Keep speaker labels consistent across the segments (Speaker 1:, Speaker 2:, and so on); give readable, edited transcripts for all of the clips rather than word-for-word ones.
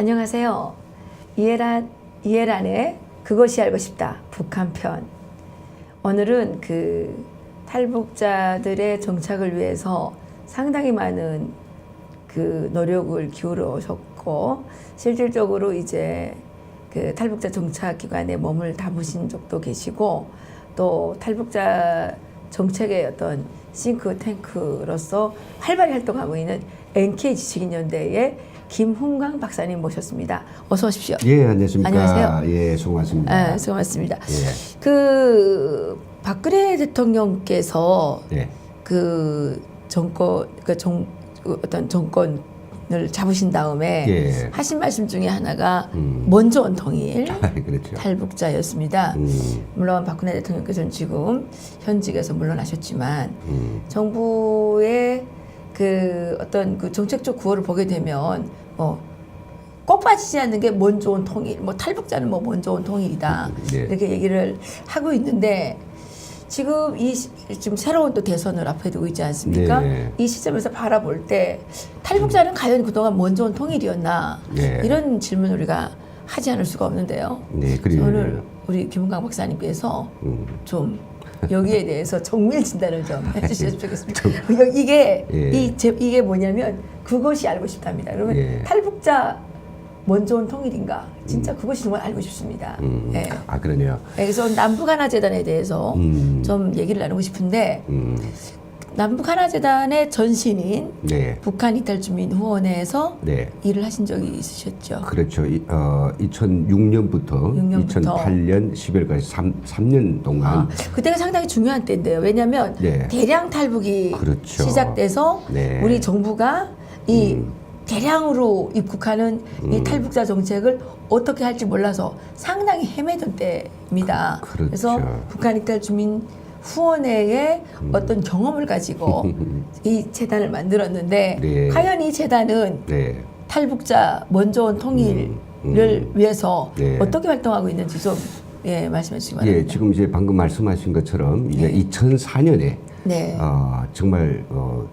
Speaker 1: 안녕하세요. 이해란의 그것이 알고 싶다 북한편. 오늘은 그 탈북자들의 정착을 위해서 상당히 많은 그 노력을 기울여 오셨고 실질적으로 이제 그 탈북자 정착 기관에 몸을 담으신 적도 계시고 또 탈북자 정책의 어떤 싱크탱크로서 활발히 활동하고 있는 NK 지식인연대의 김훈광 박사님 모셨습니다. 어서 오십시오.
Speaker 2: 예, 안녕하십니까.
Speaker 1: 안녕하세요.
Speaker 2: 예, 수고하셨습니다.
Speaker 1: 수고하셨습니다.
Speaker 2: 예.
Speaker 1: 그 박근혜 대통령께서
Speaker 2: 예.
Speaker 1: 그 정권 어떤 정권을 잡으신 다음에
Speaker 2: 예.
Speaker 1: 하신 말씀 중에 하나가 먼저 온 통일
Speaker 2: 그렇죠.
Speaker 1: 탈북자였습니다. 물론 박근혜 대통령께서는 지금 현직에서 물러나셨지만 정부의 그 어떤 그 정책적 구호를 보게 되면 꼭 빠지지 않는 게 먼저 온 통일, 탈북자는 먼저 온 통일이다.
Speaker 2: 네.
Speaker 1: 이렇게 얘기를 하고 있는데 지금 지금 새로운 또 대선을 앞에 두고 있지 않습니까?
Speaker 2: 네.
Speaker 1: 이 시점에서 바라볼 때 탈북자는 과연 그동안 먼저 온 통일이었나?
Speaker 2: 네.
Speaker 1: 이런 질문을 우리가 하지 않을 수가 없는데요.
Speaker 2: 네, 그래요.
Speaker 1: 오늘 우리 김훈광 박사님께서 좀 여기에 대해서 정밀 진단을 좀 해주셨으면 좋겠습니다. 이게
Speaker 2: 예.
Speaker 1: 이게 뭐냐면 그것이 알고 싶답니다. 그러면
Speaker 2: 예.
Speaker 1: 탈북자 먼저 온 통일인가? 진짜 그것이 정말 알고 싶습니다. 예.
Speaker 2: 아, 그러네요.
Speaker 1: 그래서 남북하나재단에 대해서 좀 얘기를 나누고 싶은데 남북하나재단의 전신인
Speaker 2: 네.
Speaker 1: 북한 이탈주민후원회에서
Speaker 2: 네.
Speaker 1: 일을 하신 적이 있으셨죠?
Speaker 2: 그렇죠. 2006년부터 2008년 10월까지 3년 동안
Speaker 1: 그때가 상당히 중요한 때인데요. 왜냐하면
Speaker 2: 네.
Speaker 1: 대량 탈북이
Speaker 2: 그렇죠.
Speaker 1: 시작돼서
Speaker 2: 네.
Speaker 1: 우리 정부가 이 대량으로 입국하는 이 탈북자 정책을 어떻게 할지 몰라서 상당히 헤매던 때입니다.
Speaker 2: 그렇죠.
Speaker 1: 그래서 북한 이탈 주민 후원회의 어떤 경험을 가지고 이 재단을 만들었는데
Speaker 2: 네.
Speaker 1: 과연 이 재단은
Speaker 2: 네.
Speaker 1: 탈북자 먼저 온 통일을 위해서
Speaker 2: 네.
Speaker 1: 어떻게 활동하고 있는지 좀 말씀해 주시기 바랍니다.
Speaker 2: 예, 지금 이제 방금 말씀하신 것처럼 이제 2004년에
Speaker 1: 네.
Speaker 2: 정말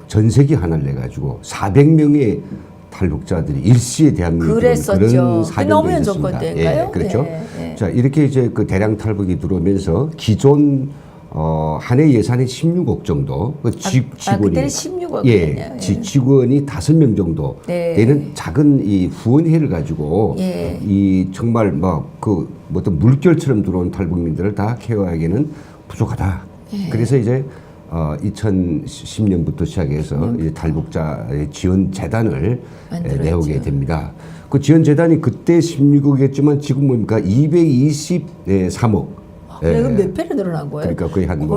Speaker 2: 전세기 하나를 내 가지고 400명의 탈북자들이 일시에 대한민국에
Speaker 1: 그랬었죠.
Speaker 2: 그런 사건도
Speaker 1: 노무현
Speaker 2: 있었습니다.
Speaker 1: 정권 때인가요?
Speaker 2: 예, 그렇죠.
Speaker 1: 네, 네.
Speaker 2: 자, 이렇게 이제 그 대량 탈북이 들어오면서 기존 한 해 예산이 16억 정도 직원이
Speaker 1: 그때는 16억이었네요.
Speaker 2: 예, 직원이 5명 정도
Speaker 1: 네.
Speaker 2: 되는 작은 이 후원회를 가지고
Speaker 1: 예.
Speaker 2: 이 정말 그 어떤 물결처럼 들어온 탈북민들을 다 케어하기에는 부족하다.
Speaker 1: 예.
Speaker 2: 그래서 이제 2010년부터 시작해서 이제 탈북자 지원 재단을
Speaker 1: 만들었죠.
Speaker 2: 내오게 됩니다. 그 지원 재단이 그때 16억이었지만 지금 뭡니까 223억.
Speaker 1: 그럼 몇 배로 늘어난 거예요?
Speaker 2: 그러니까 거의 한 한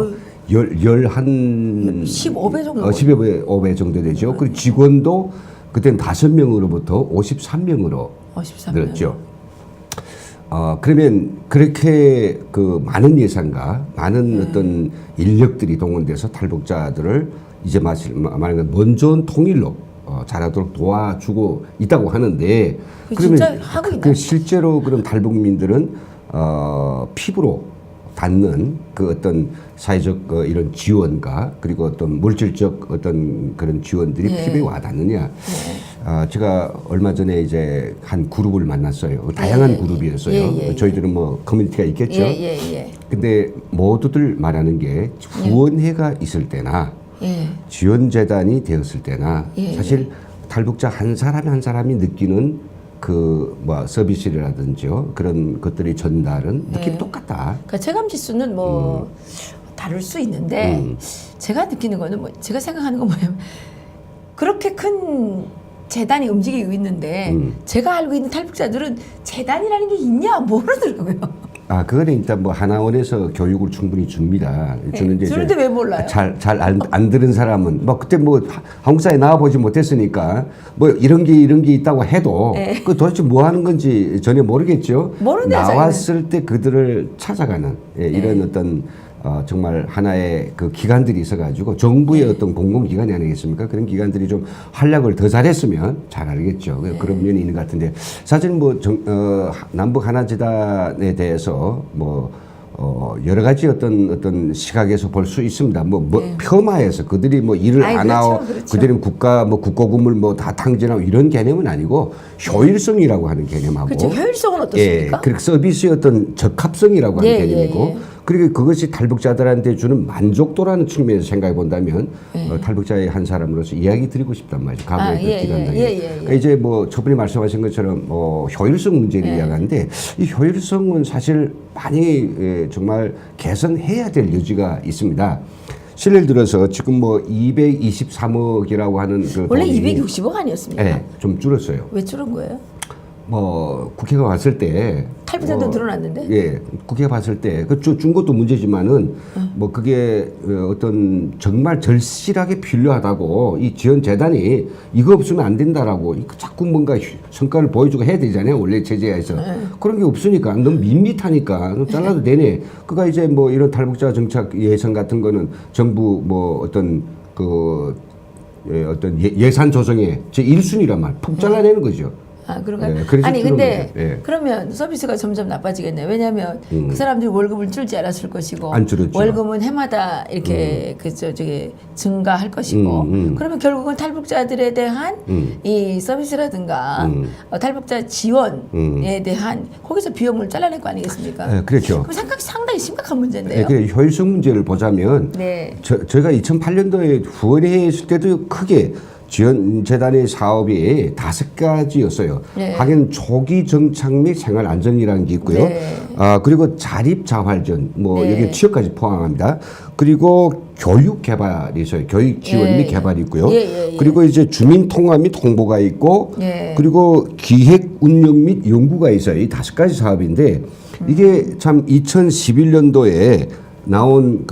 Speaker 1: 15배 정도.
Speaker 2: 15배 정도 되죠. 그리고 직원도 그때는 5명으로부터 53명으로
Speaker 1: 13명.
Speaker 2: 늘었죠. 그러면 그렇게 그 많은 예산과 많은 어떤 인력들이 동원돼서 탈북자들을 이제 말하는 먼저 온 통일로 잘하도록 도와주고 있다고 하는데 그러면
Speaker 1: 진짜 하고 있나요?
Speaker 2: 실제로 그럼 탈북민들은 피부로 닿는 그 어떤 사회적 이런 지원과 그리고 어떤 물질적 어떤 그런 지원들이 피부에 와닿느냐? 제가 얼마 전에 이제 한 그룹을 만났어요. 다양한 그룹이었어요. 저희들은 커뮤니티가 있겠죠. 근데 모두들 말하는 게 후원회가 있을 때나 지원재단이 되었을 때나 사실 탈북자 한 사람이 한 사람이 느끼는 서비스라든지요 그런 것들이 전달은 느낌이 똑같다.
Speaker 1: 그러니까 체감 지수는 다를 수 있는데 제가 느끼는 거는 제가 생각하는 건 뭐냐면 그렇게 큰 재단이 움직이고 있는데 제가 알고 있는 탈북자들은 재단이라는 게 있냐 모르더라고요.
Speaker 2: 그거는 일단 하나원에서 교육을 충분히 줍니다.
Speaker 1: 주는데 왜 몰라요?
Speaker 2: 잘 안 들은 사람은 그때 한국 사회에 나와보지 못했으니까 이런 게 있다고 해도 그 도대체 뭐 하는 건지 전혀 모르겠죠. 나왔을 때 그들을 찾아가는 이런 어떤 정말 하나의 그 기관들이 있어가지고 정부의 어떤 공공기관이 아니겠습니까? 그런 기관들이 좀 활약을 더 잘했으면 잘 알겠죠. 그런 면이 있는 것 같은데 사실 남북 하나재단에 대해서 여러 가지 어떤 시각에서 볼 수 있습니다.
Speaker 1: 네.
Speaker 2: 폄하해서 그들이 뭐 일을
Speaker 1: 아이,
Speaker 2: 안
Speaker 1: 그렇죠,
Speaker 2: 하고
Speaker 1: 그렇죠.
Speaker 2: 그들은 국고금을 뭐 다 탕진하고 이런 개념은 아니고 효율성이라고 하는 개념하고
Speaker 1: 그렇죠. 효율성은
Speaker 2: 예,
Speaker 1: 어떻습니까?
Speaker 2: 그리고 서비스의 어떤 적합성이라고 하는
Speaker 1: 예,
Speaker 2: 개념이고
Speaker 1: 예, 예.
Speaker 2: 그리고 그것이 탈북자들한테 주는 만족도라는 측면에서 생각해 본다면 탈북자의 한 사람으로서 이야기 드리고 싶단 말이죠. 과거의
Speaker 1: 예,
Speaker 2: 그 기간당에.
Speaker 1: 예, 예, 예.
Speaker 2: 그러니까 이제 뭐 저분이 말씀하신 것처럼 효율성 문제를 이야기하는데 이 효율성은 사실 많이 정말 개선해야 될 여지가 있습니다. 실례를 들어서 지금 뭐 223억이라고 하는 그
Speaker 1: 원래
Speaker 2: 돈이
Speaker 1: 260억 아니었습니까?
Speaker 2: 네, 좀 줄었어요.
Speaker 1: 왜 줄은 거예요?
Speaker 2: 뭐 국회가 왔을 때
Speaker 1: 탈북자도 늘어났는데?
Speaker 2: 예, 국회가 봤을 때 그 준 것도 문제지만은 뭐 그게 어떤 정말 절실하게 필요하다고 이 지원 재단이 이거 없으면 안 된다라고 자꾸 뭔가 성과를 보여주고 해야 되잖아요. 원래 체제에서 그런 게 없으니까 너무 밋밋하니까 잘라도 되네. 그가 이제 뭐 이런 탈북자 정책 예산 같은 거는 정부 뭐 어떤 그 어떤 예산 조정의 제 1순위란 말 푹 잘라내는 거죠.
Speaker 1: 아, 그런가요?
Speaker 2: 네, 그래서
Speaker 1: 아니,
Speaker 2: 줄은
Speaker 1: 근데
Speaker 2: 거죠. 예.
Speaker 1: 그러면 서비스가 점점 나빠지겠네요. 왜냐하면 그 사람들이 월급을 줄지 않았을 것이고
Speaker 2: 안 줄었죠.
Speaker 1: 월급은 해마다 이렇게 저기 증가할 것이고 그러면 결국은 탈북자들에 대한 이 서비스라든가 탈북자 지원에 대한 거기서 비용을 잘라낼 거 아니겠습니까?
Speaker 2: 네, 그렇죠.
Speaker 1: 그럼 상당히 심각한 문제인데요.
Speaker 2: 네, 그 효율성 문제를 보자면
Speaker 1: 네.
Speaker 2: 저희가 2008년도에 후원회 했을 때도 크게 지원재단의 사업이 5가지였어요.
Speaker 1: 네.
Speaker 2: 하긴 조기 정착 및 생활 안전이라는 게 있고요.
Speaker 1: 네.
Speaker 2: 그리고 자립 자활전, 뭐
Speaker 1: 네.
Speaker 2: 여기 취업까지 포함합니다. 그리고 교육 개발이 있어요. 교육 지원
Speaker 1: 예.
Speaker 2: 및 개발이 있고요.
Speaker 1: 예.
Speaker 2: 그리고 이제 주민 통합 및 홍보가 있고,
Speaker 1: 예.
Speaker 2: 그리고 기획 운영 및 연구가 있어요. 이 5가지 사업인데 이게 참 2011년도에 나온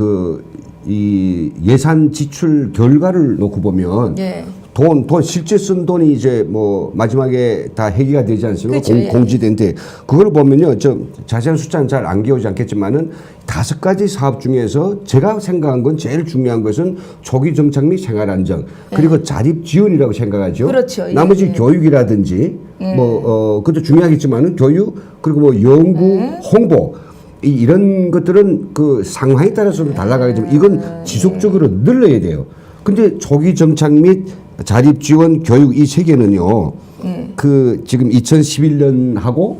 Speaker 2: 이 예산 지출 결과를 놓고 보면
Speaker 1: 예.
Speaker 2: 돈 실제 쓴 돈이 이제 뭐 마지막에 다 회계가 되지 않습니까?
Speaker 1: 그렇죠. 예.
Speaker 2: 공지된데 그걸 보면요, 좀 자세한 숫자는 잘 안 기억하지 않겠지만은 5가지 사업 중에서 제가 생각한 건 제일 중요한 것은 조기 정착 및 생활 안정 그리고 자립 지원이라고 생각하죠.
Speaker 1: 그렇죠. 예.
Speaker 2: 나머지
Speaker 1: 예.
Speaker 2: 교육이라든지 그것도 중요하겠지만은 교육 그리고 뭐 연구, 홍보. 이런 것들은 그 상황에 따라서는 달라가겠지만 이건 지속적으로 늘려야 돼요. 근데 조기 정착 및 자립 지원 교육 이 3개는요. 그 지금 2011년하고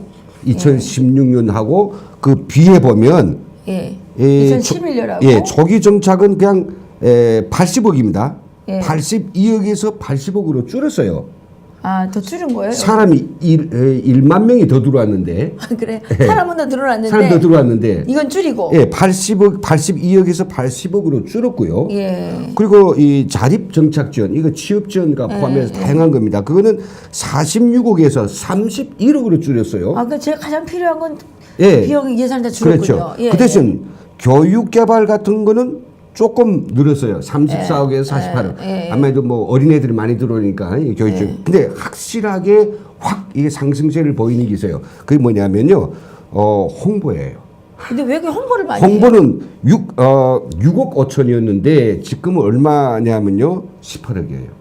Speaker 2: 2016년하고 그 비해 보면
Speaker 1: 예. 2011년하고
Speaker 2: 예, 조기 정착은 그냥 80억입니다.
Speaker 1: 예.
Speaker 2: 82억에서 80억으로 줄었어요.
Speaker 1: 아, 더 줄은 거예요?
Speaker 2: 사람이 1만 명이 더 들어왔는데
Speaker 1: 아, 그래. 사람은 더 늘어났는데
Speaker 2: 사람 더 들어왔는데
Speaker 1: 이건 줄이고.
Speaker 2: 예, 82억에서 80억으로 줄었고요.
Speaker 1: 예.
Speaker 2: 그리고 이 자립 정착 지원, 이거 취업 지원과 포함해서 다양한 겁니다. 그거는 46억에서 31억으로 줄였어요.
Speaker 1: 아, 그 제가 가장 필요한 건
Speaker 2: 예.
Speaker 1: 비용 예산이 다 줄었군요.
Speaker 2: 그렇죠.
Speaker 1: 예,
Speaker 2: 그 대신 교육 개발 같은 거는 조금 늘었어요. 34억에서 48억. 아무래도 뭐 어린애들이 많이 들어오니까 이 교육 지원. 근데 확실하게 확 이게 상승세를 보이는 게 있어요. 그게 뭐냐면요. 홍보예요.
Speaker 1: 근데 왜 이렇게 홍보를 많이 해요?
Speaker 2: 홍보는 6억 5천이었는데 지금은 얼마냐면요 18억이에요.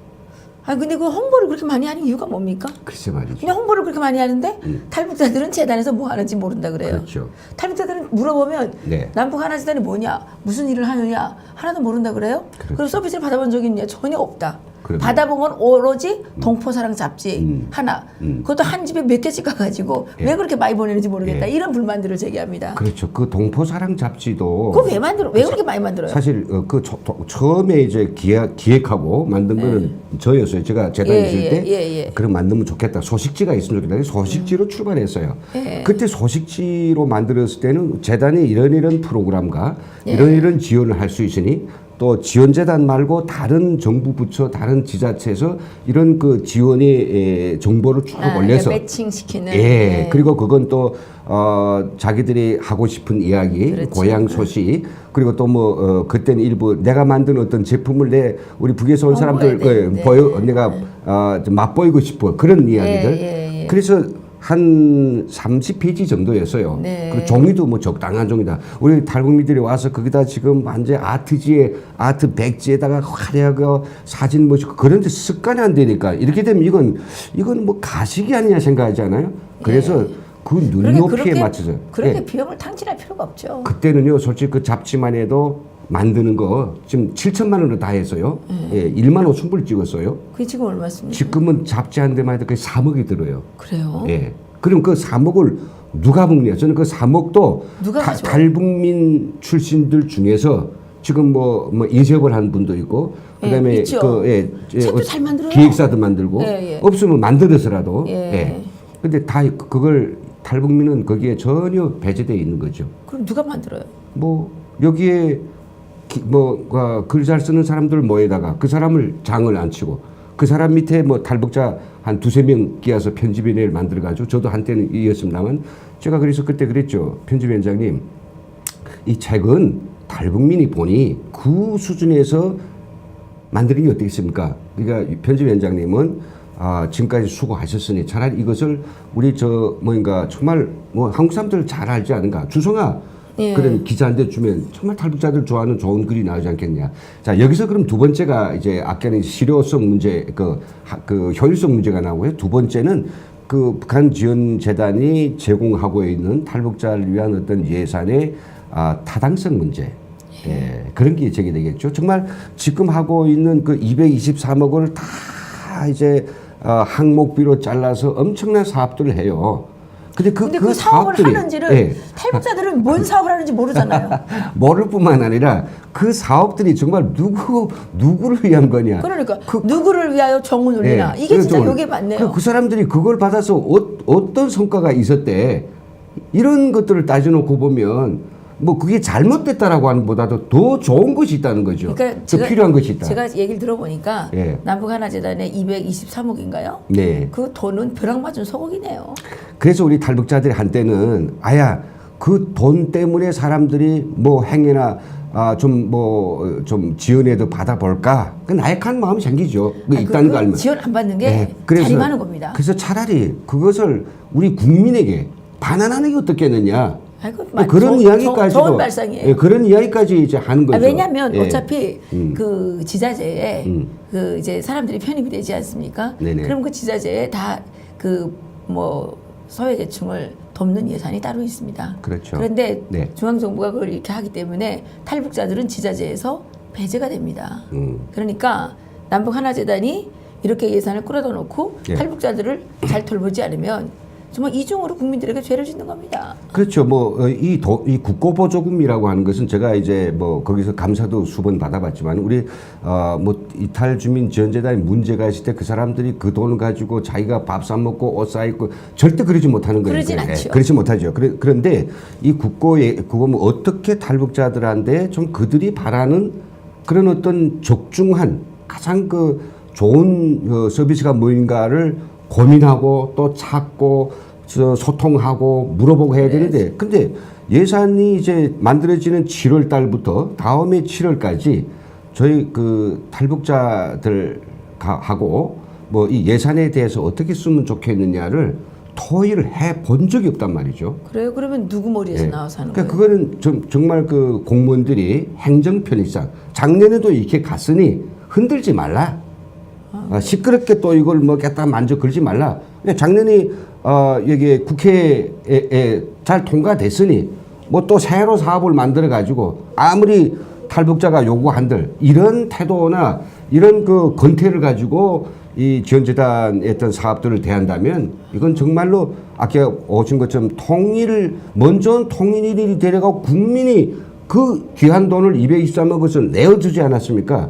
Speaker 1: 아, 근데 그 홍보를 그렇게 많이 하는 이유가 뭡니까?
Speaker 2: 글쎄 말이죠.
Speaker 1: 그냥 홍보를 그렇게 많이 하는데 탈북자들은 재단에서 뭐 하는지 모른다 그래요.
Speaker 2: 그렇죠.
Speaker 1: 탈북자들은 물어보면
Speaker 2: 네.
Speaker 1: 남북 하나 재단이 뭐냐, 무슨 일을 하느냐 하나도 모른다 그래요.
Speaker 2: 그렇죠.
Speaker 1: 그리고 서비스를 받아본 적이 있냐? 전혀 없다.
Speaker 2: 그럼요.
Speaker 1: 받아본 건 오로지 동포사랑 잡지 하나. 그것도 한 집에 몇 개씩 가가지고 왜 그렇게 많이 보내는지 모르겠다. 이런 불만들을 제기합니다.
Speaker 2: 그렇죠. 그 동포사랑 잡지도
Speaker 1: 그거 왜 만들어? 왜 그렇게 많이 만들어요?
Speaker 2: 사실 처음에 이제 기획하고 만든 거는 저였어요. 제가 재단에 있을 때 그럼 만들면 좋겠다. 소식지가 있으면 좋겠다. 소식지로 출발했어요. 그때 소식지로 만들었을 때는 재단이 이런 프로그램과 이런 지원을 할 수 있으니 또 지원재단 말고 다른 정부 부처, 다른 지자체에서 이런 그 지원의 정보를 쭉 올려서
Speaker 1: 매칭시키는.
Speaker 2: 예. 그리고 그건 또 자기들이 하고 싶은 이야기,
Speaker 1: 그렇죠.
Speaker 2: 고향 소식, 그리고 또 뭐 그때는 일부 내가 만든 어떤 제품을 우리 북에서 온 사람들 내가 좀 맛보이고 싶어 그런 이야기들. 그래서 한 30페이지 정도였어요.
Speaker 1: 네.
Speaker 2: 그리고 종이도 뭐 적당한 종이다. 우리 탈북민들이 와서 거기다 지금 완전 아트 백지에다가 화려하게 사진 멋있고 그런데 습관이 안 되니까 이렇게 되면 이건 뭐 가식이 아니냐 생각하잖아요. 그래서 그 눈높이에
Speaker 1: 그렇게,
Speaker 2: 맞춰서.
Speaker 1: 그렇게 비용을 탕진할 필요가 없죠.
Speaker 2: 그때는요, 솔직히 그 잡지만 해도 만드는 거 지금 7천만 원으로 다 했어요. 1만 5천 불 찍었어요.
Speaker 1: 그게 지금 얼마습니까?
Speaker 2: 지금은 잡지 한 대만 해도 거의 3억이 들어요.
Speaker 1: 그래요?
Speaker 2: 예. 그럼 그 3억을 누가 먹냐? 저는 그 3억도
Speaker 1: 누가 가져와요?
Speaker 2: 탈북민 출신들 중에서 지금 뭐 인쇄업을 하는 분도 있고, 그다음에
Speaker 1: 있죠. 책도 잘 만들어요.
Speaker 2: 기획사도 만들고, 없으면 만들어서라도.
Speaker 1: 예.
Speaker 2: 근데 다 그걸 탈북민은 거기에 전혀 배제되어 있는 거죠.
Speaker 1: 그럼 누가 만들어요?
Speaker 2: 뭐 여기에 글 잘 쓰는 사람들 모에다가 그 사람을 장을 안 치고 그 사람 밑에 뭐 탈북자 한 두세 명 끼어서 편집위원회를 만들어 가지고 저도 한때는 이었습니다만 제가 그래서 그때 그랬죠. 편집위원장님, 이 책은 탈북민이 보니 그 수준에서 만드는 게 어떻겠습니까? 그러니까 편집위원장님은 지금까지 수고하셨으니 차라리 이것을 우리 정말 한국 사람들 잘 알지 않은가? 주성아, 그런 기자한테 주면 정말 탈북자들 좋아하는 좋은 글이 나오지 않겠냐. 자, 여기서 그럼 두 번째가 이제 아까는 실효성 문제, 그 효율성 문제가 나오고요. 두 번째는 그 북한 지원 재단이 제공하고 있는 탈북자를 위한 어떤 예산의 타당성 문제. 예, 그런 게 제기되겠죠. 정말 지금 하고 있는 그 223억을 다 이제 항목비로 잘라서 엄청난 사업들을 해요. 근데 그
Speaker 1: 사업을
Speaker 2: 사업들이,
Speaker 1: 하는지를 탈북자들은 뭔 사업을 하는지 모르잖아요.
Speaker 2: 모를 뿐만 아니라 그 사업들이 정말 누구를 위한 거냐.
Speaker 1: 그러니까 누구를 위하여 정을 올리나. 이게 진짜 이게 맞네요.
Speaker 2: 그 사람들이 그걸 받아서 어떤 성과가 있었대. 이런 것들을 따져놓고 보면 뭐 그게 잘못됐다라고 하는 것보다도 더 좋은 것이 있다는 거죠.
Speaker 1: 그러니까
Speaker 2: 더 필요한 것이 있다.
Speaker 1: 제가 얘기를 들어보니까 남북하나재단에 223억인가요?
Speaker 2: 네.
Speaker 1: 그 돈은 벼락 맞은 소고기네요.
Speaker 2: 그래서 우리 탈북자들이 한때는 그 돈 때문에 사람들이 뭐 행여나 좀 지원해도 받아볼까? 그 나약한 마음이 생기죠. 있다는 거 알면.
Speaker 1: 지원 안 받는 게 자림하는 겁니다.
Speaker 2: 그래서 차라리 그것을 우리 국민에게 반환하는 게 어떻겠느냐. 그런 이야기까지
Speaker 1: 좋은 발상이에요.
Speaker 2: 그런 이야기까지 이제 하는 거죠.
Speaker 1: 왜냐하면 어차피 그 지자체에 그 이제 사람들이 편입이 되지 않습니까?
Speaker 2: 네네.
Speaker 1: 그럼 그 지자체에 다 그 뭐 소외계층을 돕는 예산이 따로 있습니다.
Speaker 2: 그렇죠.
Speaker 1: 그런데 중앙정부가 그걸 이렇게 하기 때문에 탈북자들은 지자체에서 배제가 됩니다. 그러니까 남북하나재단이 이렇게 예산을 끌어다 놓고 탈북자들을 잘 돌보지 않으면 정말 이중으로 국민들에게 죄를 짓는 겁니다.
Speaker 2: 그렇죠. 이 국고보조금이라고 하는 것은 제가 이제 거기서 감사도 수번 받아봤지만 우리 이탈 주민 지원재단에 문제가 있을 때 그 사람들이 그 돈을 가지고 자기가 밥 사 먹고 옷 사 입고 절대 그러지 못하는 거예요.
Speaker 1: 그러진 않죠.
Speaker 2: 그렇지 못하죠. 그런데 이 국고는 어떻게 탈북자들한테 좀 그들이 바라는 그런 어떤 적중한 가장 좋은 서비스가 뭐인가를 고민하고 또 찾고 소통하고 물어보고 해야 되는데 근데 예산이 이제 만들어지는 7월 달부터 다음해 7월까지 저희 그 탈북자들하고 이 예산에 대해서 어떻게 쓰면 좋겠느냐를 토의를 해 본 적이 없단 말이죠.
Speaker 1: 그래요? 그러면 누구 머리에서 나와서 하는 거예요?
Speaker 2: 그거는 정말 그 공무원들이 행정 편의상 작년에도 이렇게 갔으니 흔들지 말라. 시끄럽게 또 이걸 갖다 만져 걸지 말라. 작년에 여기 국회에 잘 통과됐으니 또 새로 사업을 만들어 가지고 아무리 탈북자가 요구한들 이런 태도나 이런 그 건태를 가지고 이 지원재단의 어떤 사업들을 대한다면 이건 정말로 아까 오신 것처럼 먼저 통일이 데려가고 국민이 그 귀한 돈을 223억을 내어주지 않았습니까?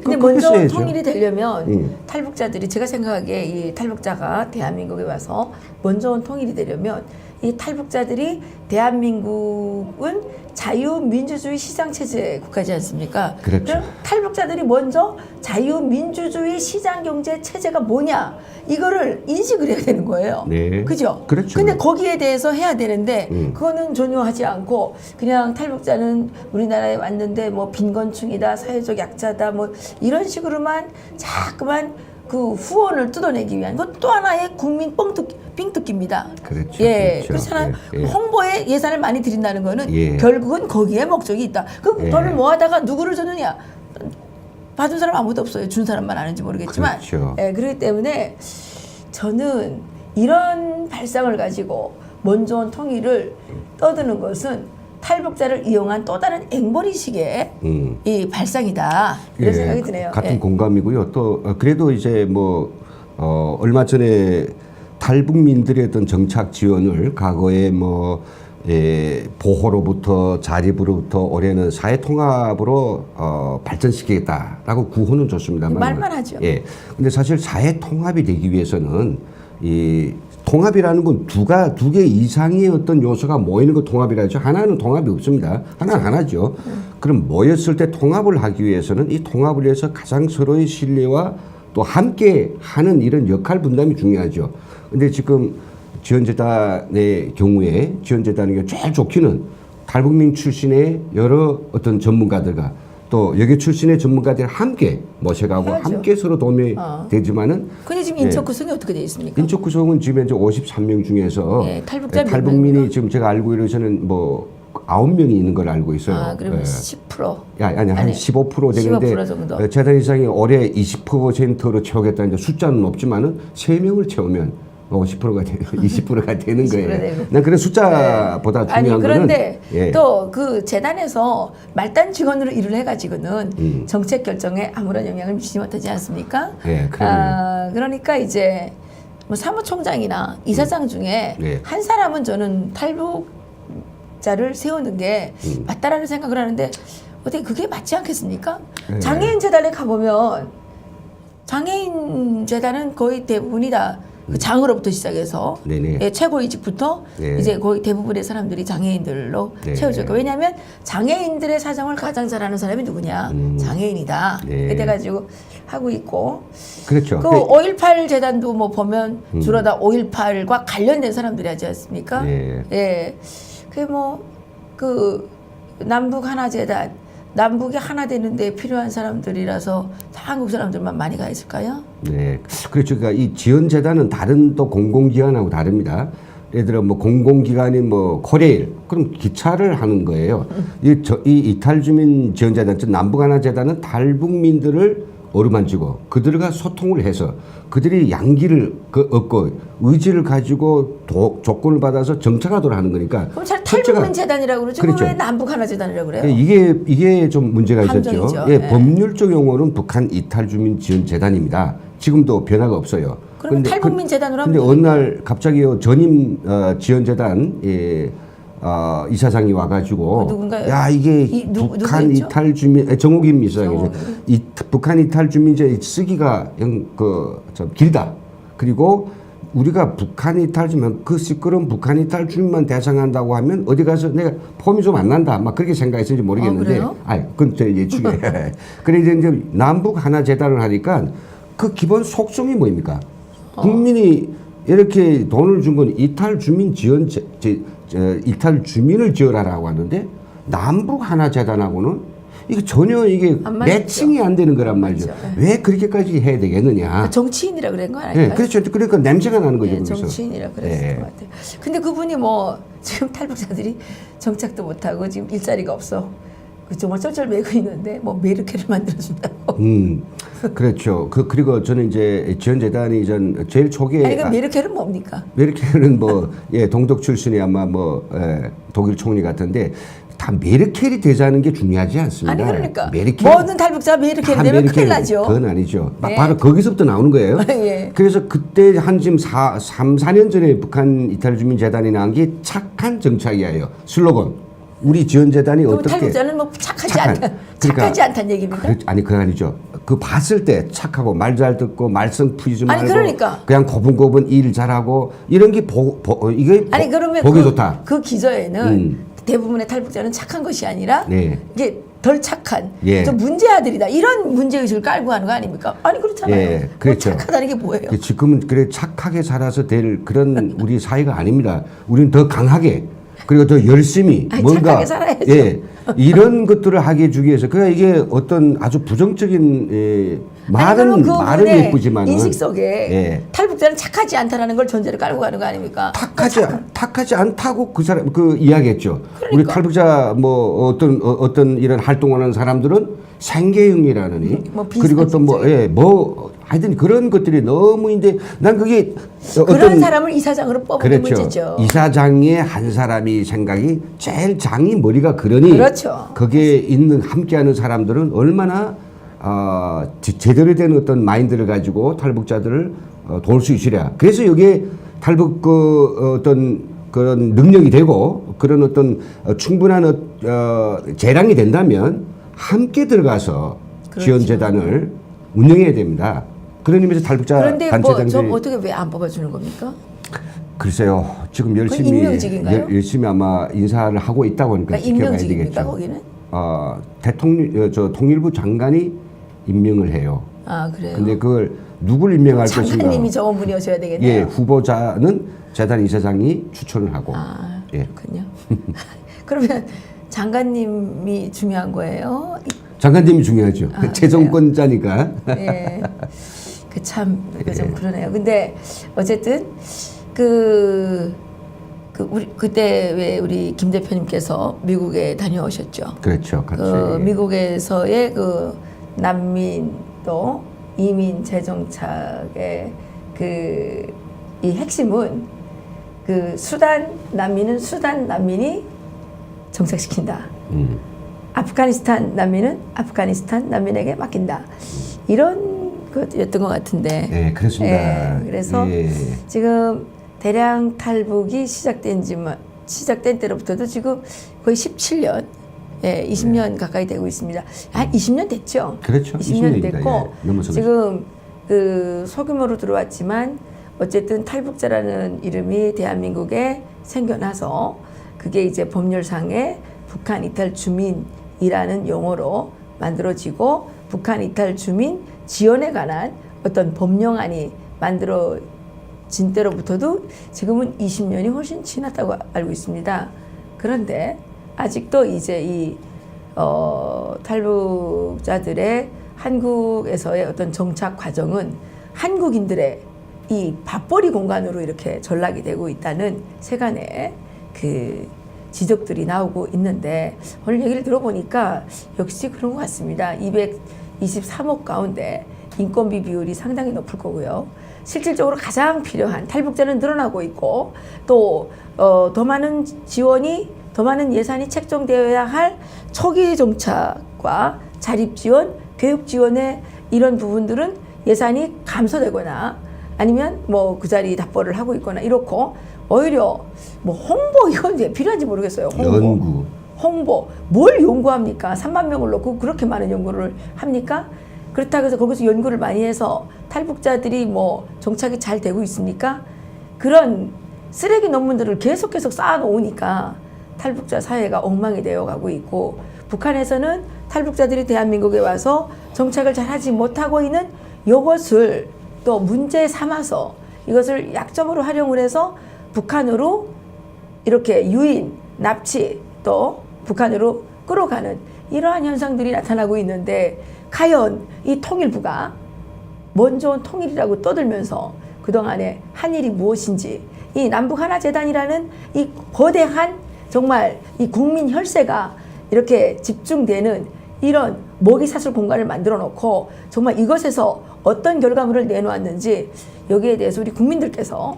Speaker 1: 근데 먼저 써야죠. 통일이 되려면 탈북자들이 제가 생각하기에 이 탈북자가 대한민국에 와서 먼저 통일이 되려면 이 탈북자들이 대한민국은 자유민주주의 시장체제 국가지 않습니까?
Speaker 2: 그렇죠.
Speaker 1: 그럼 탈북자들이 먼저 자유민주주의 시장경제 체제가 뭐냐 이거를 인식을 해야 되는 거예요.
Speaker 2: 네.
Speaker 1: 그죠?
Speaker 2: 그렇죠.
Speaker 1: 근데 거기에 대해서 해야 되는데 그거는 전혀 하지 않고 그냥 탈북자는 우리나라에 왔는데 빈곤층이다, 사회적 약자다 이런 식으로만 자꾸만 그 후원을 뜯어내기 위한 것 또 하나의 국민 삥뜯기입니다.
Speaker 2: 그렇죠.
Speaker 1: 예,
Speaker 2: 그렇죠.
Speaker 1: 그렇잖아요.
Speaker 2: 예.
Speaker 1: 홍보에 예산을 많이 들인다는 거는 결국은 거기에 목적이 있다. 그 돈을 모아다가 누구를 줬느냐? 받은 사람 아무도 없어요. 준 사람만 아는지 모르겠지만.
Speaker 2: 그렇죠.
Speaker 1: 예, 그렇기 때문에 저는 이런 발상을 가지고 원조원 통일을 떠드는 것은 탈북자를 이용한 또 다른 앵벌이식의 이 발상이다. 이런 생각이 드네요.
Speaker 2: 같은
Speaker 1: 예.
Speaker 2: 공감이고요. 또 그래도 이제 뭐 얼마 전에 탈북민들의 어떤 정착 지원을 과거에 뭐 보호로부터 자립으로부터 올해는 사회 통합으로 발전시키겠다라고 구호는 좋습니다만
Speaker 1: 말만 하죠.
Speaker 2: 예. 근데 사실 사회 통합이 되기 위해서는 이 통합이라는 건 두 개 이상의 어떤 요소가 모이는 거 통합이라 하죠. 하나는 통합이 없습니다. 하나는 하나죠. 그럼 모였을 때 통합을 하기 위해서는 이 통합을 위해서 가장 서로의 신뢰와 또 함께 하는 이런 역할 분담이 중요하죠. 근데 지금 지원재단의 경우에 지원재단에게 제일 좋기는 탈북민 출신의 여러 어떤 전문가들과 또 여기 출신의 전문가들 함께 모셔가고
Speaker 1: 해야죠.
Speaker 2: 함께 서로 도움이 되지만은
Speaker 1: 근데 지금 인적 구성이 어떻게 되어 있습니까?
Speaker 2: 인적 구성은 지금 현재 53명 중에서
Speaker 1: 예, 탈북자 몇
Speaker 2: 탈북민이
Speaker 1: 명입니까?
Speaker 2: 지금 제가 알고 있어서는 뭐 9명이 있는 걸 알고 있어요.
Speaker 1: 아, 그러면
Speaker 2: 예.
Speaker 1: 10%.
Speaker 2: 아니 한 15% 되는데
Speaker 1: 15% 정도.
Speaker 2: 재단 이상이 올해 20%로 채우겠다는 숫자는 없지만은 3명을 채우면 50%가 20%가 되는
Speaker 1: 20%
Speaker 2: 거예요.
Speaker 1: 되고.
Speaker 2: 난 그런 숫자보다
Speaker 1: 아니
Speaker 2: 중요한
Speaker 1: 그런데
Speaker 2: 거는 예.
Speaker 1: 또 그 재단에서 말단 직원으로 일을 해가지고는 정책 결정에 아무런 영향을 미치지 못하지 않습니까?
Speaker 2: 예, 그럼요.
Speaker 1: 그러니까 이제 뭐 사무총장이나 이사장 중에
Speaker 2: 네.
Speaker 1: 한 사람은 저는 탈북자를 세우는 게 맞다라는 생각을 하는데 어떻게 그게 맞지 않겠습니까?
Speaker 2: 네.
Speaker 1: 장애인 재단에 가보면 장애인 재단은 거의 대부분이 다 그 장으로부터 시작해서
Speaker 2: 네네.
Speaker 1: 예, 최고위직부터
Speaker 2: 네.
Speaker 1: 이제 거의 대부분의 사람들이 장애인들로
Speaker 2: 네.
Speaker 1: 채워졌고 왜냐하면 장애인들의 사정을 가장 잘 아는 사람이 누구냐 장애인이다.
Speaker 2: 네.
Speaker 1: 그래가지고 하고 있고
Speaker 2: 그렇죠.
Speaker 1: 그 5.18 재단도 뭐 보면 주로 다 5.18과 관련된 사람들이 하지 않습니까?
Speaker 2: 네.
Speaker 1: 예. 그게 뭐 그 남북 하나 재단 남북이 하나 되는데 필요한 사람들이라서 다 한국 사람들만 많이 가 있을까요?
Speaker 2: 네, 그렇죠. 그러니까 이 지원재단은 다른 또 공공기관하고 다릅니다. 예를 들어 뭐 공공기관인 뭐 코레일 그럼 기차를 하는 거예요. 이 이탈주민 지원재단, 즉 남북하나재단은 탈북민들을 어루만지고 그들과 소통을 해서 그들이 양기를 얻고 의지를 가지고 조건을 받아서 정착하도록 하는 거니까.
Speaker 1: 그럼 잘
Speaker 2: 첫째가
Speaker 1: 탈북민 재단이라고 그러죠.
Speaker 2: 그렇죠.
Speaker 1: 왜 남북 하나 재단이라고 그래요?
Speaker 2: 예, 이게 좀 문제가 있었죠.
Speaker 1: 함정이죠.
Speaker 2: 예,
Speaker 1: 예.
Speaker 2: 법률적 용어는 북한 이탈주민 지원재단입니다. 지금도 변화가 없어요.
Speaker 1: 그러면 탈북민 재단으로 하면
Speaker 2: 근데 어느 날 갑자기요 전임 지원재단 이사장이 와가지고
Speaker 1: 누군가요?
Speaker 2: 야 이게 북한
Speaker 1: 누구였죠?
Speaker 2: 이탈주민 정욱임 이사장이죠. 북한 이탈주민제 쓰기가 좀 길다. 그리고 우리가 북한 이탈주민 그 시끄러운 북한 이탈주민만 대상한다고 하면 어디 가서 내가 폼이 좀 안 난다. 막 그렇게 생각했는지 모르겠는데.
Speaker 1: 그래요?
Speaker 2: 그건 제 예측에. 그래 이제 남북 하나 재단을 하니까 그 기본 속성이 뭐입니까? 국민이 이렇게 돈을 준 건 이탈 주민 지원 이탈 주민을 지원하라고 하는데 남북 하나 재단하고는 이게 전혀 이게
Speaker 1: 안 맞죠.
Speaker 2: 매칭이 안 되는 거란 말이죠. 왜 그렇게까지 해야 되겠느냐?
Speaker 1: 정치인이라 그런 거 아닐까요?
Speaker 2: 네, 그렇죠. 그러니까 냄새가 나는 거죠.
Speaker 1: 예,
Speaker 2: 거기서.
Speaker 1: 정치인이라 그랬을
Speaker 2: 예.
Speaker 1: 것 같아요. 근데 그분이 뭐 지금 탈북자들이 정착도 못하고 지금 일자리가 없어. 정말 쩔쩔매고 있는데 뭐 메르켈을 만들어준다고.
Speaker 2: 그렇죠. 그리고 저는 이제 지원재단이 제일 초기에
Speaker 1: 아니 그 메르켈은 뭡니까?
Speaker 2: 메르켈은 뭐 동독 출신이 아마 독일 총리 같은데 다 메르켈이 되자는 게 중요하지 않습니다.
Speaker 1: 아니 그러니까
Speaker 2: 메르켈
Speaker 1: 모든 탈북자 메르켈이 되면 큰일 나죠.
Speaker 2: 그건 아니죠.
Speaker 1: 네.
Speaker 2: 바로 거기서부터 나오는 거예요.
Speaker 1: 예.
Speaker 2: 그래서 그때 한 지금 3, 4년 전에 북한 이탈주민재단이 나온 게 착한 정착이에요. 슬로건. 우리 지원재단이
Speaker 1: 그럼
Speaker 2: 어떻게
Speaker 1: 탈북자는 뭐 착하지
Speaker 2: 착한.
Speaker 1: 않다.
Speaker 2: 그러니까
Speaker 1: 착하지 않다는 얘기입니까?
Speaker 2: 그건 아니죠. 그 봤을 때 착하고 말 잘 듣고 말썽 풀지
Speaker 1: 아니,
Speaker 2: 말고
Speaker 1: 그러니까.
Speaker 2: 그냥 고분고분 일 잘하고 이런 게 이게
Speaker 1: 아니 그러면
Speaker 2: 보기 좋다.
Speaker 1: 그 기저에는 대부분의 탈북자는 착한 것이 아니라
Speaker 2: 네.
Speaker 1: 이게 덜 착한
Speaker 2: 예.
Speaker 1: 좀 문제아들이다 이런 문제의식을 깔고 하는 거 아닙니까? 아니 그렇잖아요.
Speaker 2: 예, 그렇죠.
Speaker 1: 뭐 착하다는 게 뭐예요?
Speaker 2: 지금은 그래 착하게 살아서 될 그런 우리 사회가 아닙니다. 우리는 더 강하게 그리고 더 열심히
Speaker 1: 아니,
Speaker 2: 뭔가
Speaker 1: 착하게 살아야죠.
Speaker 2: 예, 이런 것들을 하게 주기 위해서 그러니까 이게 어떤 아주 부정적인 말은 예쁘지만
Speaker 1: 인식 속에
Speaker 2: 예.
Speaker 1: 탈북자는 착하지 않다라는 걸 전제로 깔고 가는 거 아닙니까?
Speaker 2: 탁하지 않다고 그 사람 이야기했죠.
Speaker 1: 그러니까.
Speaker 2: 우리 탈북자 뭐 어떤 이런 활동하는 사람들은 생계형이라느니
Speaker 1: 뭐
Speaker 2: 그리고 또 뭐 하여튼 그런 것들이 너무 이제 난 그게
Speaker 1: 그런 사람을 이사장으로 뽑는
Speaker 2: 그렇죠.
Speaker 1: 문제죠.
Speaker 2: 이사장의 한 사람이 생각이 제일 장이 머리가 그러니
Speaker 1: 그렇죠.
Speaker 2: 거기에 있는 함께하는 사람들은 얼마나 제대로 된 어떤 마인드를 가지고 탈북자들을 도울 수 있으랴. 그래서 여기에 탈북 어떤 그런 능력이 되고 그런 어떤 충분한 재량이 된다면 함께 들어가서
Speaker 1: 그렇죠.
Speaker 2: 지원재단을 운영해야 됩니다. 그런 의미에서 탈북자
Speaker 1: 그런데
Speaker 2: 단체장들이
Speaker 1: 좀 어떻게 왜 안 뽑아주는 겁니까?
Speaker 2: 글쎄요. 지금 열심히
Speaker 1: 임명직인가요?
Speaker 2: 열심히 아마 인사를 하고 있다고 하니까
Speaker 1: 그러니까
Speaker 2: 지켜봐야
Speaker 1: 임명직입니까
Speaker 2: 되겠죠.
Speaker 1: 거기는?
Speaker 2: 대통령 통일부 장관이 임명을 해요.
Speaker 1: 아 그래요.
Speaker 2: 근데 그걸 누굴 임명할 것인가?
Speaker 1: 장관님이 정원분이어셔야 되겠네요.
Speaker 2: 예, 후보자는 재단 이사장이 추천을 하고.
Speaker 1: 아
Speaker 2: 예.
Speaker 1: 그렇군요. 그러면 장관님이 중요한 거예요?
Speaker 2: 장관님이 중요하죠.
Speaker 1: 아,
Speaker 2: 재정권자니까.
Speaker 1: 예. 그 참 그 좀
Speaker 2: 예.
Speaker 1: 그러네요. 근데 어쨌든 우리 그때 왜 우리 김 대표님께서 미국에 다녀오셨죠.
Speaker 2: 그렇죠. 같이.
Speaker 1: 미국에서의 그 난민 또 이민 재정착의 이 핵심은 수단 난민이 정착시킨다. 아프가니스탄 난민은 아프가니스탄 난민에게 맡긴다. 이런 것이었던 것 같은데.
Speaker 2: 네, 그렇습니다.
Speaker 1: 예, 그래서
Speaker 2: 예.
Speaker 1: 지금 대량 탈북이 시작된 때로부터도 지금 거의 17년, 20년 가까이 되고 있습니다. 한 20년 됐죠.
Speaker 2: 그렇죠.
Speaker 1: 20년
Speaker 2: 20년입니다.
Speaker 1: 됐고
Speaker 2: 예, 넘어서고
Speaker 1: 지금 소규모로 들어왔지만 어쨌든 탈북자라는 이름이 대한민국에 생겨나서 그게 이제 법률상에 북한 이탈 주민이라는 용어로 만들어지고 북한 이탈 주민 지원에 관한 어떤 법령안이 만들어진 때로부터도 지금은 20년이 훨씬 지났다고 알고 있습니다. 그런데 아직도 이제 이 탈북자들의 한국에서의 어떤 정착 과정은 한국인들의 이 밥벌이 공간으로 이렇게 전락이 되고 있다는 세간의 지적들이 나오고 있는데 오늘 얘기를 들어보니까 역시 그런 것 같습니다. 223억 가운데 인건비 비율이 상당히 높을 거고요. 실질적으로 가장 필요한 탈북자는 늘어나고 있고 또 더 많은 지원이 더 많은 예산이 책정되어야 할 초기 정착과 자립 지원, 교육 지원의 이런 부분들은 예산이 감소되거나 아니면 뭐 그 자리 답보를 하고 있거나 이렇고 오히려 뭐 홍보 이건 왜 필요한지 모르겠어요. 홍보 뭘 연구합니까? 3만 명을 놓고 그렇게 많은 연구를 합니까? 그렇다고 해서 거기서 연구를 많이 해서 탈북자들이 뭐 정착이 잘 되고 있습니까? 그런 쓰레기 논문들을 계속 쌓아놓으니까 탈북자 사회가 엉망이 되어가고 있고 북한에서는 탈북자들이 대한민국에 와서 정착을 잘하지 못하고 있는 이것을 또 문제 삼아서 이것을 약점으로 활용을 해서 북한으로 이렇게 유인, 납치 또 북한으로 끌어가는 이러한 현상들이 나타나고 있는데 과연 이 통일부가 먼저 온 통일이라고 떠들면서 그동안에 한 일이 무엇인지 이 남북하나재단이라는 이 거대한 정말 이 국민 혈세가 이렇게 집중되는 이런 먹이사슬 공간을 만들어 놓고 정말 이것에서 어떤 결과물을 내놓았는지 여기에 대해서 우리 국민들께서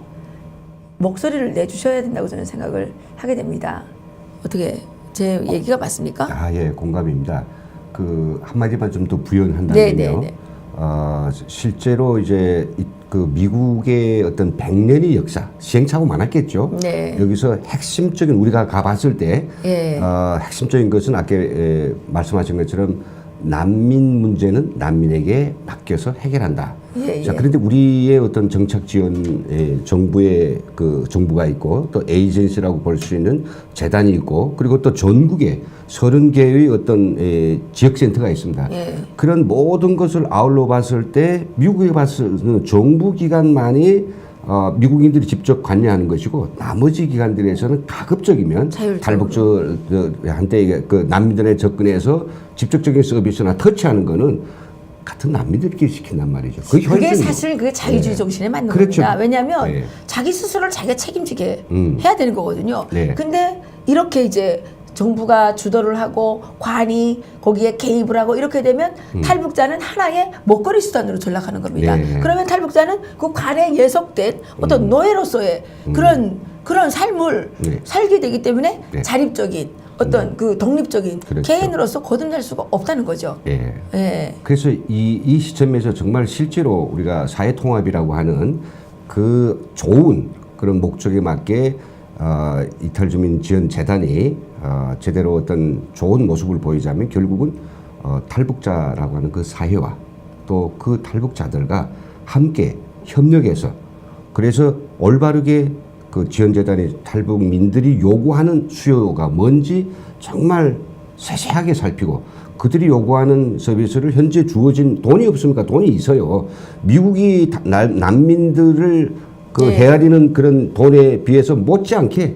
Speaker 1: 목소리를 내주셔야 된다고 저는 생각을 하게 됩니다. 어떻게 제 얘기가 맞습니까?
Speaker 2: 예, 공감입니다. 한마디만 좀 더 부연한다면요.
Speaker 1: 네네네.
Speaker 2: 실제로 이제 미국의 어떤 100년의 역사, 시행착오 많았겠죠.
Speaker 1: 네.
Speaker 2: 여기서 핵심적인 우리가 가봤을 때 핵심적인 것은 아까 말씀하신 것처럼 난민 문제는 난민에게 맡겨서 해결한다. 자, 그런데 우리의 어떤 정착 지원 정부의 정부가 있고 또 에이전시라고 볼 수 있는 재단이 있고 그리고 또 전국에 30개의 어떤 지역센터가 있습니다. 그런 모든 것을 아울러 봤을 때 미국에 봤을 때는 정부 기관만이 미국인들이 직접 관여하는 것이고 나머지 기관들에서는 가급적이면 탈북자한테 난민들에 접근해서 직접적인 서비스나 터치하는 거는 같은 난민들끼리 시킨단 말이죠.
Speaker 1: 그게 사실 그게 자유주의 정신에 맞는
Speaker 2: 그렇죠.
Speaker 1: 겁니다. 왜냐하면 자기 스스로를 자기가 책임지게 해야 되는 거거든요. 근데 이렇게 이제 정부가 주도를 하고 관이 거기에 개입을 하고 이렇게 되면 탈북자는 하나의 먹거리 수단으로 전락하는 겁니다.
Speaker 2: 네.
Speaker 1: 그러면 탈북자는 그 관에 예속된 어떤 노예로서의 그런 삶을
Speaker 2: 네.
Speaker 1: 살게 되기 때문에
Speaker 2: 네.
Speaker 1: 자립적인 어떤 그 독립적인
Speaker 2: 그렇죠.
Speaker 1: 개인으로서 거듭날 수가 없다는 거죠.
Speaker 2: 예.
Speaker 1: 예.
Speaker 2: 그래서 이 시점에서 정말 실제로 우리가 사회통합이라고 하는 그 좋은 그런 목적에 맞게 이탈주민지원재단이 제대로 어떤 좋은 모습을 보이자면 결국은 탈북자라고 하는 그 사회와 또 그 탈북자들과 함께 협력해서 그래서 올바르게 그 지원재단이 탈북민들이 요구하는 수요가 뭔지 정말 세세하게 살피고 그들이 요구하는 서비스를 현재 주어진 돈이 없으니까 돈이 있어요. 미국이 난민들을 그
Speaker 1: 네.
Speaker 2: 헤아리는 그런 돈에 비해서 못지않게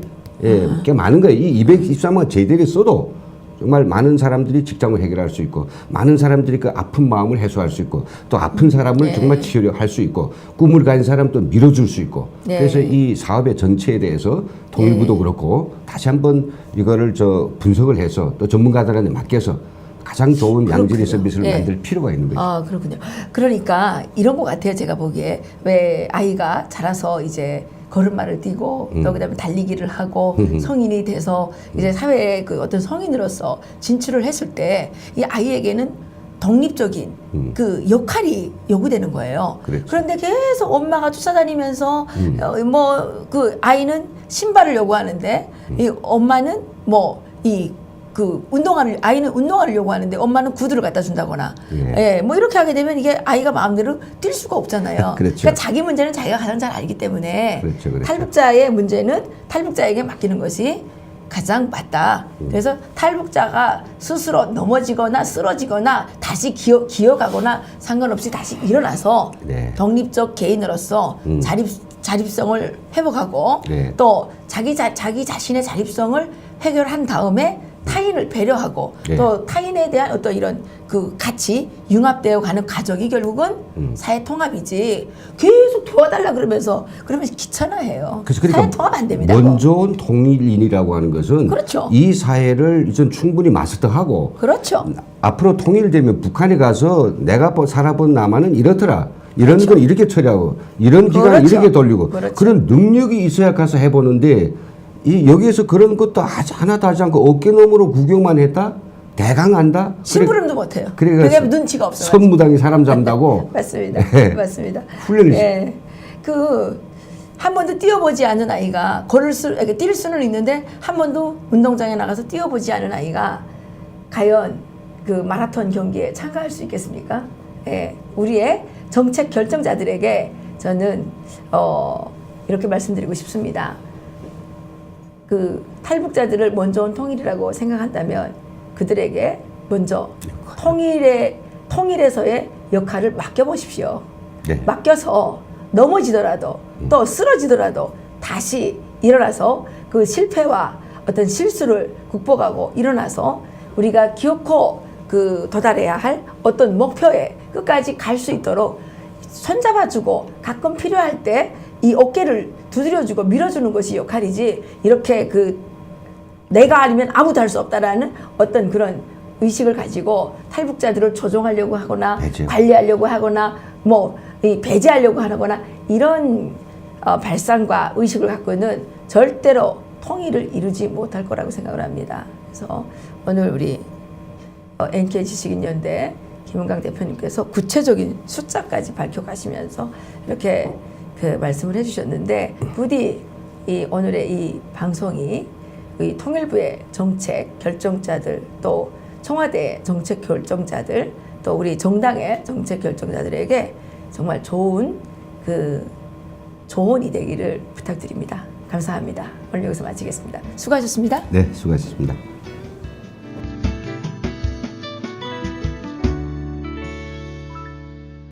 Speaker 2: 꽤 많은 거예요. 이 223만 제대로 써도 정말 많은 사람들이 직장을 해결할 수 있고 많은 사람들이 그 아픈 마음을 해소할 수 있고 또 아픈 사람을
Speaker 1: 네.
Speaker 2: 정말 치료를 할 수 있고 꿈을 가진 사람 또 밀어줄 수 있고
Speaker 1: 네.
Speaker 2: 그래서 이 사업의 전체에 대해서 통일부도 그렇고 다시 한번 이거를 분석을 해서 또 전문가들한테 맡겨서 가장 좋은 양질의 서비스를
Speaker 1: 네.
Speaker 2: 만들 필요가 있는 거죠.
Speaker 1: 아, 그렇군요. 그러니까 이런 것 같아요. 제가 보기에 왜 아이가 자라서 이제 걸음마를 뛰고 또 그다음에 달리기를 하고 성인이 돼서 이제 사회에 그 어떤 성인으로서 진출을 했을 때 이 아이에게는 독립적인 그 역할이 요구되는 거예요.
Speaker 2: 그렇죠.
Speaker 1: 그런데 계속 엄마가 쫓아다니면서 뭐 그 아이는 신발을 요구하는데 이 엄마는 뭐 이 그 아이는 운동화를 요구하는데 엄마는 구두를 갖다 준다거나 예, 뭐 이렇게 하게 되면 이게 아이가 마음대로 뛸 수가 없잖아요.
Speaker 2: 그렇죠.
Speaker 1: 그러니까 자기 문제는 자기가 가장 잘 알기 때문에
Speaker 2: 그렇죠, 그렇죠.
Speaker 1: 탈북자의 문제는 탈북자에게 맡기는 것이 가장 맞다. 그래서 탈북자가 스스로 넘어지거나 쓰러지거나 다시 기어가거나 상관없이 다시 일어나서
Speaker 2: 네.
Speaker 1: 독립적 개인으로서 자립성을 회복하고
Speaker 2: 네.
Speaker 1: 또 자기 자신의 자립성을 해결한 다음에 타인을 배려하고
Speaker 2: 네.
Speaker 1: 또 타인에 대한 어떤 이런 그 같이 융합되어 가는 과정이 결국은 사회 통합이지 계속 도와달라 그러면서 그러면 귀찮아해요. 사회 통합 안 됩니다.
Speaker 2: 원조원 통일인이라고 하는 것은
Speaker 1: 그렇죠.
Speaker 2: 이 사회를 이전 충분히 마스터하고
Speaker 1: 그렇죠.
Speaker 2: 앞으로 통일되면 북한에 가서 내가 살아본 남한은 이렇더라. 이런 건 이렇게 처리하고 이런 기간을
Speaker 1: 그렇죠.
Speaker 2: 이렇게 돌리고
Speaker 1: 그렇죠.
Speaker 2: 그런 능력이 있어야 가서 해보는데 여기에서 그런 것도 하나도 하지 않고 어깨너머로 구경만 했다? 대강 한다?
Speaker 1: 심부름도 못해요.
Speaker 2: 그래서
Speaker 1: 그게 눈치가 없어요.
Speaker 2: 선무당이 사람 잡는다고
Speaker 1: 맞습니다.
Speaker 2: 네.
Speaker 1: 맞습니다.
Speaker 2: 훈련을
Speaker 1: 예. 한 번도 뛰어보지 않은 아이가 뛸 수는 있는데 한 번도 운동장에 나가서 뛰어보지 않은 아이가 과연 그 마라톤 경기에 참가할 수 있겠습니까? 예. 우리의 정책 결정자들에게 저는 이렇게 말씀드리고 싶습니다. 그 탈북자들을 먼저 온 통일이라고 생각한다면 그들에게 먼저 통일에서의 역할을 맡겨보십시오.
Speaker 2: 네.
Speaker 1: 맡겨서 넘어지더라도 또 쓰러지더라도 다시 일어나서 그 실패와 어떤 실수를 극복하고 일어나서 우리가 기어코 그 도달해야 할 어떤 목표에 끝까지 갈 수 있도록 손잡아주고 가끔 필요할 때 이 어깨를 두드려주고 밀어주는 것이 역할이지 이렇게 그 내가 아니면 아무도 할 수 없다라는 어떤 그런 의식을 가지고 탈북자들을 조종하려고 하거나
Speaker 2: 배제.
Speaker 1: 관리하려고 하거나 뭐 배제하려고 하거나 이런 발상과 의식을 갖고는 절대로 통일을 이루지 못할 거라고 생각을 합니다. 그래서 오늘 우리 NK지식인연대 김은강 대표님께서 구체적인 숫자까지 밝혀가시면서 이렇게 그 말씀을 해주셨는데 부디 이 오늘의 이 방송이 이 통일부의 정책 결정자들 또 청와대 정책 결정자들 또 우리 정당의 정책 결정자들에게 정말 좋은 그 조언이 되기를 부탁드립니다. 감사합니다. 오늘 여기서 마치겠습니다. 수고하셨습니다.
Speaker 2: 네, 수고하셨습니다.